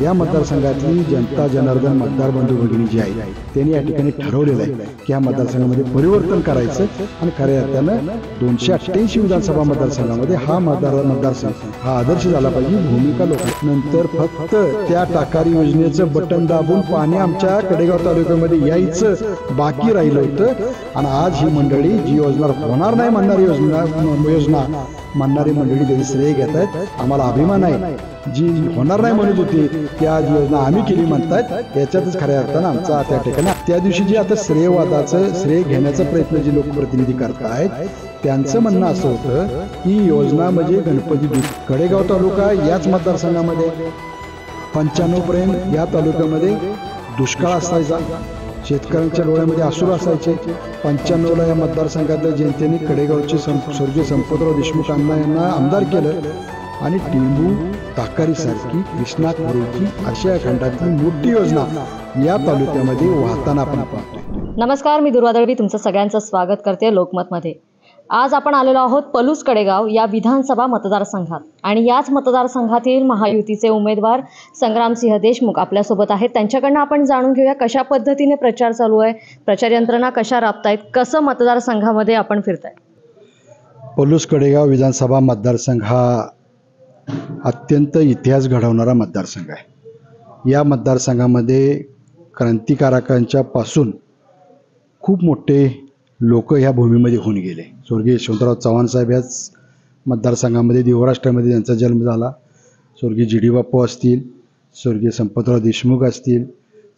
या मतदारसंघातली जनता जनार्दन मतदार बंधू भगिनी जी आहेत त्यांनी या ठिकाणी ठरवलेलं आहे की या मतदारसंघामध्ये परिवर्तन करायचं आणि खऱ्या अर्थानं 288 विधानसभा मतदारसंघामध्ये हा मतदारसंघ हा आदर्श झाला पाहिजे भूमिका लोक नंतर फक्त त्या टाकारी योजनेचं बटन दाबून पाणी आमच्या कडेगाव तालुक्यामध्ये यायचं बाकी राहिलं होतं आणि आज ही मंडळी जी योजना होणार नाही म्हणणारी योजना म्हणणारी मंडळी त्यांनी श्रेय घेत आहेत। आम्हाला अभिमान आहे जी होणार नाही म्हणत होती ती आज योजना आम्ही केली म्हणतात याच्यातच खऱ्या अर्थानं आमचा त्या ठिकाणी त्या दिवशी जी आता श्रेयवादाचं श्रेय घेण्याचा प्रयत्न जे लोकप्रतिनिधी करतायत त्यांचं म्हणणं असं होतं की योजना म्हणजे गणपती कडेगाव तालुका याच मतदारसंघामध्ये 95 पर्यंत या तालुक्यामध्ये दुष्काळ असायचा, शेतकऱ्यांच्या डोळ्यामध्ये अश्रू असायचे। 95ला या मतदारसंघातल्या जनतेने कडेगावचे स्वर्गीय संपतराव देशमुख यांना आमदार केलं आणि टिंबू ताकारीसारखी कृष्णा खोरेची आशिया खंडातली मोठी योजना या तालुक्यामध्ये वाहताना आपण पाहतोय। नमस्कार, मी दुर्वा दळवी तुमचं सगळ्यांचं स्वागत करते लोकमतमध्ये। आज आपण आलेलो आहोत पलूस कडेगाव या विधानसभा मतदारसंघात आणि याच मतदारसंघातील महायुतीचे उमेदवार संग्रामसिंह देशमुख आपल्यासोबत आहेत। त्यांच्याकडनं आपण जाणून घेऊया कशा पद्धतीने प्रचार चालू आहे, प्रचार यंत्रणा कशा राबतायत, कसं मतदारसंघामध्ये आपण फिरताय। पलूस कडेगाव विधानसभा मतदारसंघ हा अत्यंत इतिहास घडवणारा मतदारसंघ आहे। या मतदारसंघामध्ये क्रांतिकारकांच्या पासून खूप मोठे लोक ह्या भूमीमध्ये होऊन गेले। स्वर्गीय यशवंतराव चव्हाण साहेब याच मतदारसंघामध्ये देवराष्ट्रामध्ये त्यांचा जन्म झाला। स्वर्गीय जी.डी. बापू असतील, स्वर्गीय संपतराव देशमुख असतील,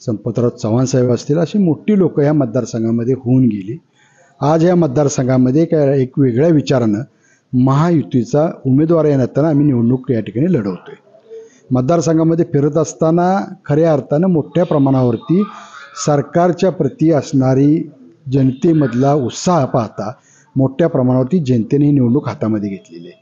संपतराव चव्हाण साहेब असतील, अशी मोठी लोक या मतदारसंघामध्ये होऊन गेली। आज या मतदारसंघामध्ये एक वेगळ्या विचारानं महायुतीचा उमेदवार येताना आम्ही निवडणूक या ठिकाणी लढवतोय। मतदारसंघामध्ये फिरत असताना खऱ्या अर्थानं मोठ्या प्रमाणावरती सरकारच्या प्रती असणारी जनतेमधला उत्साह पाहता मोठ्या प्रमाणावरती जनतेने ही निवडणूक हातामध्ये घेतलेली आहे।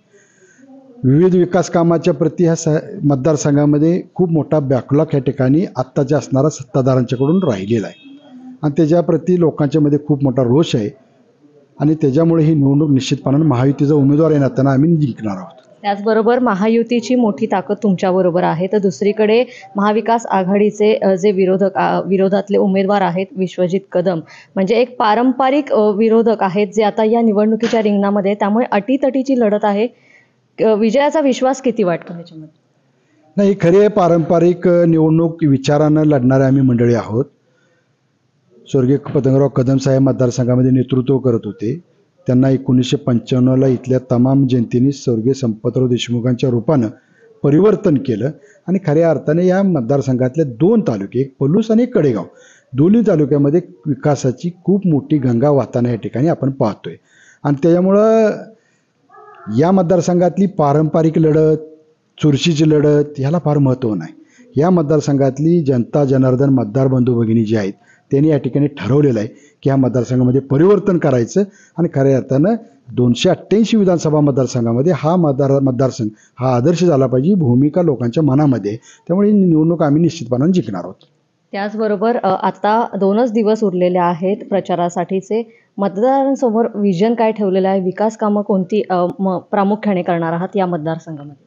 विविध विकास कामाच्या प्रती ह्या मतदारसंघामध्ये खूप मोठा बॅकलॉग या ठिकाणी आत्ताच्या असणारा सत्ताधाऱ्यांच्याकडून राहिलेला आहे आणि त्याच्याप्रती लोकांच्या मध्ये खूप मोठा रोष आहे आणि त्याच्यामुळे ही निवडणूक निश्चितपणाने महायुतीचा उमेदवार येताना आम्ही जिंकणार आहोत। त्याचबरोबर महायुतीची मोठी ताकद तुमच्याबरोबर आहे, तर दुसरीकडे महाविकास आघाडीचे जे विरोधातले उमेदवार आहेत विश्वजित कदम म्हणजे एक पारंपरिक विरोधक आहेत जे आता या निवडणुकीच्या रिंगणामध्ये, त्यामुळे अटीतटीची लढत आहे। विजयाचा विश्वास किती वाटतो ह्याच्यामध्ये? नाही, खरी आहे पारंपरिक निवडणूक विचारानं लढणारे आम्ही मंडळी आहोत। स्वर्गीय पतंगराव कदम साहेब मतदारसंघामध्ये नेतृत्व करत होते। त्यांना 1995ला इथल्या तमाम जनतेने स्वर्गीय संपतराव देशमुखांच्या रूपानं परिवर्तन केलं आणि खऱ्या अर्थाने या मतदारसंघातले 2 तालुके, एक पलूस आणि एक कडेगाव, दोन्ही तालुक्यामध्ये विकासाची खूप मोठी गंगा वाहताना या ठिकाणी आपण पाहतोय आणि त्याच्यामुळं या मतदारसंघातली पारंपरिक लढत, चुरशीची लढत ह्याला फार महत्त्व नाही। या मतदारसंघातली जनता जनार्दन मतदार बंधू भगिनी जी आहेत त्यांनी या ठिकाणी ठरवलेलं आहे की ह्या मतदारसंघामध्ये परिवर्तन करायचं आणि खऱ्या अर्थानं 288 विधानसभा मतदारसंघामध्ये हा मतदारसंघ हा आदर्श झाला पाहिजे भूमिका लोकांच्या मनामध्ये, त्यामुळे ही निवडणूक आम्ही निश्चितपणाने जिंकणार आहोत। त्याचबरोबर आता 2च दिवस उरलेले आहेत प्रचारासाठीचे, मतदारांसमोर विजन काय ठेवलेलं आहे, विकास कामं कोणती प्रामुख्याने करणार आहात या मतदारसंघामध्ये?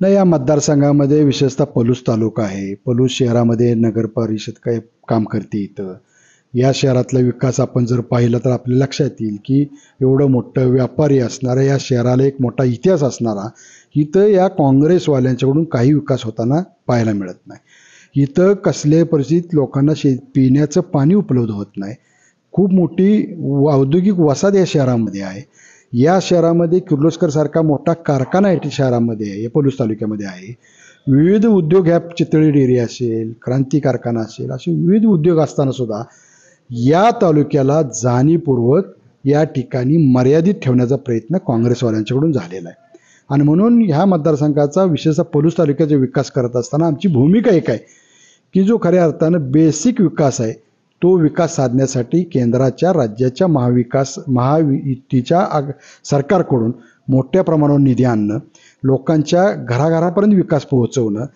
नाही, या मतदारसंघामध्ये विशेषतः पलूस तालुका आहे, पलूस शहरामध्ये नगर परिषद काय काम करते इथं। या शहरातला विकास आपण जर पाहिलं तर आपल्या लक्षात येईल की एवढं मोठं व्यापारी असणारा, या शहराला एक मोठा इतिहास असणारा, इथं या काँग्रेसवाल्यांच्याकडून काही विकास होताना पाहायला मिळत नाही। इथं कसल्याही परिस्थितीत लोकांना पिण्याचं पाणी उपलब्ध होत नाही। खूप मोठी औद्योगिक वसाहत या शहरामध्ये आहे। या शहरामध्ये किर्लोस्कर सारखा मोठा कारखाना या शहरामध्ये आहे, या पलूस तालुक्यामध्ये आहे। विविध उद्योग, ह्या चितळी डेअरी असेल, क्रांती कारखाना असेल, असे विविध उद्योग असताना सुद्धा या तालुक्याला जाणीवपूर्वक या ठिकाणी मर्यादित ठेवण्याचा प्रयत्न काँग्रेसवाल्यांच्याकडून झालेला आहे आणि म्हणून ह्या मतदारसंघाचा विशेषतः पलूस तालुक्याचा विकास करत असताना आमची भूमिका एक आहे की जो खऱ्या अर्थानं बेसिक विकास आहे तो विकास साधण्यासाठी केंद्राच्या, राज्याच्या महायुतीच्या सरकारकडून मोठ्या प्रमाणावर निधी आणणं, लोकांच्या घराघरापर्यंत विकास पोहोचवणं,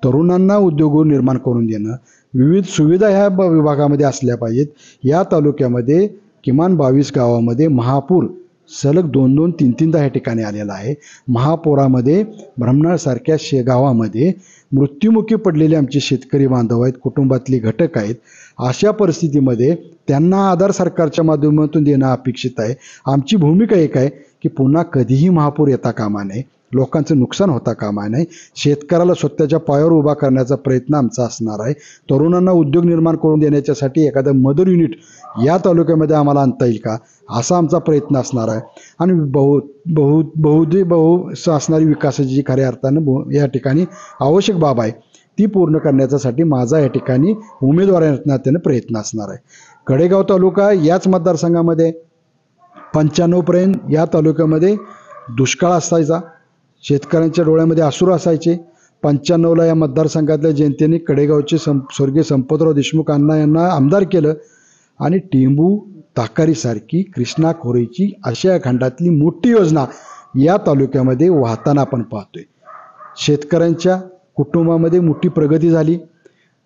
तरुणांना उद्योग निर्माण करून देणं, विविध सुविधा ह्या विभागामध्ये असल्या पाहिजेत। या तालुक्यामध्ये किमान 22 गावामध्ये महापूर सलग 2-2, 3-3दा या ठिकाणी आलेला आहे। महापुरामध्ये ब्रह्मनाळसारख्या गावामध्ये मृत्युमुखी पडलेले आमचे शेतकरी बांधव आहेत, कुटुंबातले घटक आहेत. अशा परिस्थितीमध्ये त्यांना आधार सरकारच्या माध्यमातून देणं अपेक्षित आहे. आमची भूमिका एक आहे की पुन्हा कधीही महापूर येता कामा नये, लोकांचं नुकसान होता कामा नये. शेतकऱ्याला स्वतःच्या पायावर उभा करण्याचा प्रयत्न आमचा असणार आहे. तरुणांना उद्योग निर्माण करून देण्याच्यासाठी एखादं मदर युनिट या तालुक्यामध्ये आम्हाला आणता येईल का, असा आमचा प्रयत्न असणार आहे. आणि बहु असणारी विकासाची जी खऱ्या अर्थानं या ठिकाणी आवश्यक बाब आहे ती पूर्ण करण्यासाठी माझा या ठिकाणी उमेदवारांना प्रयत्न असणार आहे. कडेगाव तालुका याच मतदारसंघामध्ये 95पर्यंत या तालुक्यामध्ये दुष्काळ असायचा, शेतकऱ्यांच्या डोळ्यामध्ये अश्रू असायचे. 95ला या मतदारसंघातल्या जनतेने कडेगावचे स्वर्गीय संपतराव देशमुख अण्णा यांना आमदार केलं आणि टेंबू ताकारीसारखी कृष्णा खोरेची अशा खंडातली मोठी योजना या तालुक्यामध्ये वाहताना आपण पाहतोय. शेतकऱ्यांच्या कुटुंबामध्ये मोठी प्रगती झाली,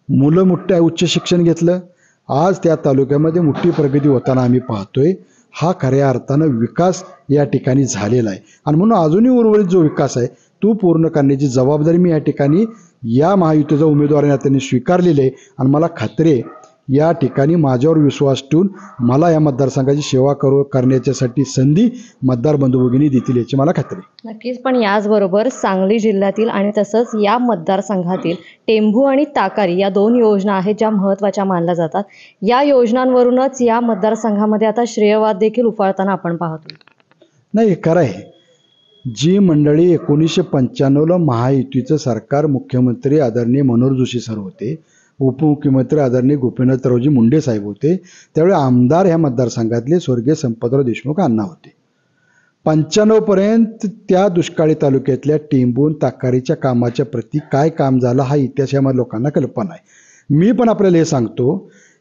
मुलं मोठ्या उच्च शिक्षण घेतलं, आज त्या तालुक्यामध्ये मोठी प्रगती होताना आम्ही पाहतोय. हा खऱ्या अर्थानं विकास या ठिकाणी झालेला आहे आणि म्हणून अजूनही उर्वरित जो विकास आहे तो पूर्ण करण्याची जबाबदारी मी या ठिकाणी या महायुतीचा उमेदवाराने त्यांनी स्वीकारलेली आहे. आणि मला खात्री आहे या ठिकाणी माझ्यावर विश्वास ठेवून मला या मतदारसंघाची सेवा करण्याच्यासाठी संधी मतदार बंधू भगिनी देतील याची मला खात्री आहे. नक्कीच. पण याचबरोबर सांगली जिल्ह्यातील आणि तसंच या मतदारसंघातील टेंभू आणि ताकारी या 2 योजना आहेत ज्या महत्त्वाच्या मानल्या जातात. या योजनांवरूनच या मतदारसंघामध्ये आता श्रेयवाद देखील उफाळताना आपण पाहतो. नाही, खरं आहे. जी मंडळी 1995ला महायुतीचं सरकार मुख्यमंत्री आदरणीय मनोहर जोशी सर होते, उपमुख्यमंत्री आदरणीय गोपीनाथरावजी मुंडे साहेब होते, त्यावेळी आमदार ह्या मतदारसंघातले स्वर्गीय संपतराव देशमुख अण्णा होते. 95पर्यंत त्या दुष्काळी तालुक्यातल्या टेंबून ताकारीच्या कामाच्या प्रती काय काम झालं हा इतिहास या लोकांना कल्पना आहे. मी पण आपल्याला हे सांगतो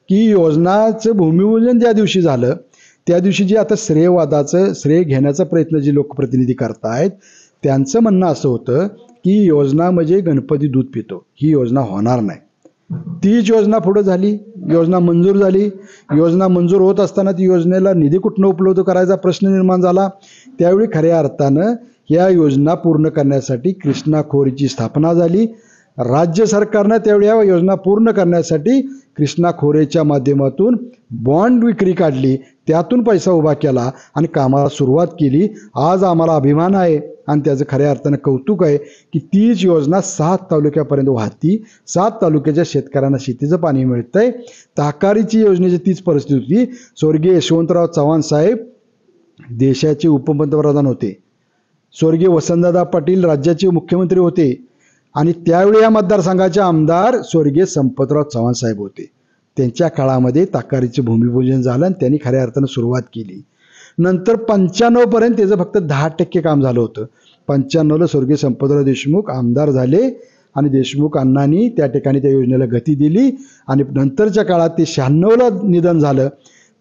की योजनाचं भूमिपूजन ज्या दिवशी झालं त्या दिवशी जे आता श्रेयवादाचं श्रेय घेण्याचा प्रयत्न जे लोकप्रतिनिधी करतायत त्यांचं म्हणणं असं होतं की योजना म्हणजे गणपती दूध पितो, ही योजना होणार नाही. तीच योजना पुढे झाली, योजना मंजूर झाली. योजना मंजूर होत असताना ती योजनेला निधी कुठनं उपलब्ध करायचा प्रश्न निर्माण झाला. त्यावेळी खऱ्या अर्थानं या योजना पूर्ण करण्यासाठी कृष्णा खोरेची स्थापना झाली. राज्य सरकारनं त्यावेळी या योजना पूर्ण करण्यासाठी कृष्णा खोरेच्या माध्यमातून बॉन्ड विक्री काढली, त्यातून पैसा उभा केला आणि कामाला सुरुवात केली. आज आम्हाला अभिमान आहे आणि त्याचं खऱ्या अर्थानं कौतुक आहे की तीच योजना 7 तालुक्यापर्यंत वाहती, 7 तालुक्याच्या शेतकऱ्यांना शेतीचं पाणी मिळतंय. ताकारीची योजनेची तीच परिस्थिती होती. स्वर्गीय यशवंतराव चव्हाण साहेब देशाचे उपपंतप्रधान होते, स्वर्गीय वसंतदादा पाटील राज्याचे मुख्यमंत्री होते आणि त्यावेळी या मतदारसंघाचे आमदार स्वर्गीय संपतराव चव्हाण साहेब होते. त्यांच्या काळामध्ये ताकारीचे भूमिपूजन झालं आणि त्यांनी खऱ्या अर्थानं सुरुवात केली. नंतर 95पर्यंत त्याचं फक्त 10% काम झालं होतं. 95ला स्वर्गीय संपतराव देशमुख आमदार झाले आणि देशमुख अण्णांनी त्या ठिकाणी त्या योजनेला गती दिली आणि नंतरच्या काळात ते 96ला निधन झालं.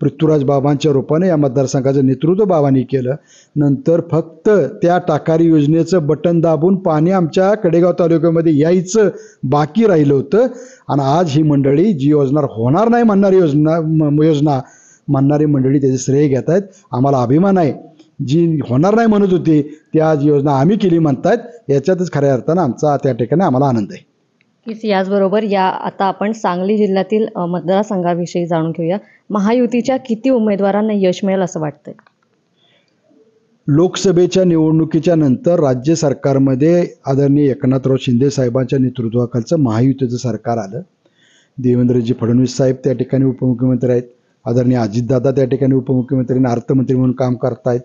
पृथ्वीराज बाबांच्या रूपाने या मतदारसंघाचं नेतृत्व बाबांनी केलं. नंतर फक्त त्या ताकारी योजनेचं बटन दाबून पाणी आमच्या कडेगाव तालुक्यामध्ये यायचं बाकी राहिलं होतं आणि आज ही मंडळी जी योजना होणार नाही म्हणणारी योजना म्हणणारी मंडळी त्याचे श्रेय घेत आहेत. आम्हाला अभिमान आहे. जी होणार नाही म्हणत होती ती आज योजना आम्ही केली म्हणतायत, याच्यातच खऱ्या अर्थानं आमचा त्या ठिकाणी आम्हाला आनंद आहे. याचबरोबर आता आपण सांगली जिल्ह्यातील मतदारसंघाविषयी जाणून घेऊया. महायुतीच्या किती उमेदवारांना यश मिळेल असं वाटतंय? लोकसभेच्या निवडणुकीच्या नंतर राज्य सरकारमध्ये आदरणीय एकनाथराव शिंदे साहेबांच्या नेतृत्वाखालचं महायुतीचं सरकार आलं. देवेंद्रजी फडणवीस साहेब त्या ठिकाणी उपमुख्यमंत्री आहेत, आदरणीय अजितदादा त्या ठिकाणी उपमुख्यमंत्री आणि अर्थमंत्री म्हणून काम करतायत.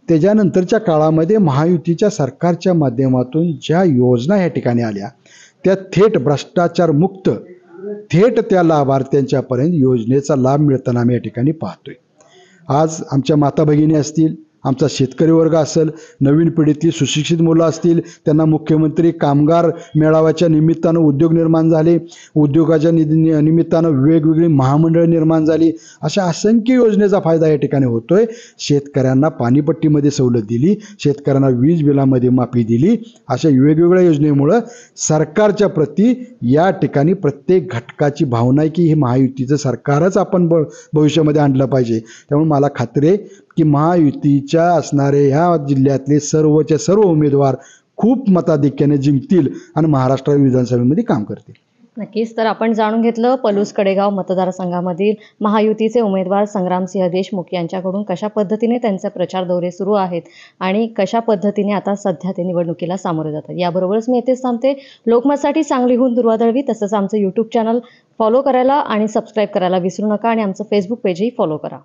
त्याच्यानंतरच्या काळामध्ये महायुतीच्या सरकारच्या माध्यमातून ज्या योजना या ठिकाणी आल्या त्या थेट भ्रष्टाचार मुक्त थेट त्या लाभार्थ्यांच्यापर्यंत योजनेचा लाभ मिळताना आम्ही या ठिकाणी पाहतोय. आज आमच्या माता भगिनी असतील, आमचा शेतकरी वर्ग असेल, नवीन पिढीतली सुशिक्षित मुलं असतील, त्यांना मुख्यमंत्री कामगार मेळाव्याच्या निमित्तानं उद्योग निर्माण झाले, उद्योगाच्या निमित्तानं वेगवेगळी महामंडळं निर्माण झाली. अशा असंख्य योजनेचा फायदा या ठिकाणी होतोय. शेतकऱ्यांना पाणीपट्टीमध्ये सवलत दिली, शेतकऱ्यांना वीज बिलामध्ये माफी दिली. अशा वेगवेगळ्या योजनेमुळं सरकारच्या प्रती या ठिकाणी प्रत्येक घटकाची भावना आहे की हे महायुतीचं सरकारच आपण भविष्यामध्ये आणलं पाहिजे. त्यामुळे मला खात्री आहे की महायुतीच्या असणारे ह्या जिल्ह्यातले सर्वच्या सर्व उमेदवार खूप मताधिक्याने जिंकतील आणि महाराष्ट्र विधानसभेमध्ये काम करतील. नक्कीच. तर आपण जाणून घेतलं पलूस कडेगाव मतदारसंघामधील महायुतीचे उमेदवार संग्रामसिंह देशमुख यांच्याकडून कशा पद्धतीने त्यांचे प्रचार दौरे सुरू आहेत आणि कशा पद्धतीने आता सध्या ते निवडणुकीला सामोरे जातात. याबरोबरच मी येथेच थांबते. लोकमतसाठी सांगलीहून दुर्वा दळवी. तसंच आमचं यूट्यूब चॅनल फॉलो करायला आणि सबस्क्राईब करायला विसरू नका आणि आमचं फेसबुक पेजही फॉलो करा.